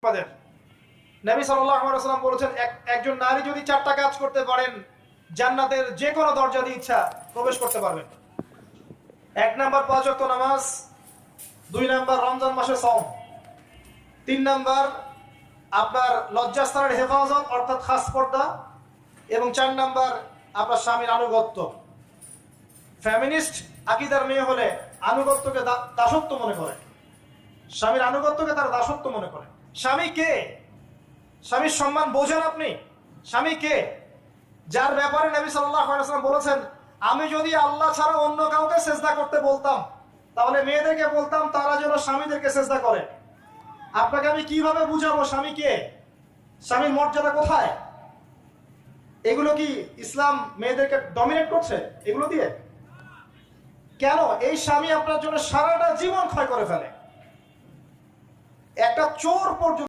নবী সাল্লাল্লাহু আলাইহি ওয়াসাল্লাম বলেছেন, একজন নারী যদি 4টা কাজ করতে পারেন, জান্নাতের যে কোনো দরজা দিয়ে ইচ্ছা প্রবেশ করতে পারবেন। 1 নাম্বার 5 ওয়াক্ত নামাজ, 2 নাম্বার রমজান মাসে সওম, 3 নাম্বার আপনার লজ্জাস্থানের হেফাজত অর্থাৎ খাস পর্দা, এবং 4 নাম্বার আপনার স্বামীর আনুগত্য। ফেমিনিস্ট আকীদার মেয়ে হলে আনুগত্যকে দাসত্ব মনে করে, স্বামীর আনুগত্যকে তারা দাসত্ব মনে করে। স্বামী কে? স্বামীর সম্মান বোঝেন আপনি? স্বামী কে? যার ব্যাপারে নবী সাল্লাল্লাহু আলাইহি ওয়াসাল্লাম বলেছেন, আমি যদি আল্লাহ ছাড়া অন্য কাউকে সিজদা করতে বলতাম, তাহলে মেয়েদেরকে বলতাম তারা যেন স্বামীদেরকে সিজদা করে। আপনাকে আমি কিভাবে বুঝাবো স্বামী কে, স্বামীর মর্যাদা কোথায়? এগুলো কি ইসলাম মেয়েদেরকে ডমিনেট করছে এগুলো দিয়ে? কেন? এই স্বামী আপনার জন্য সারাটা জীবন ক্ষয় করে ফেলে। একটা চোর পর্যন্ত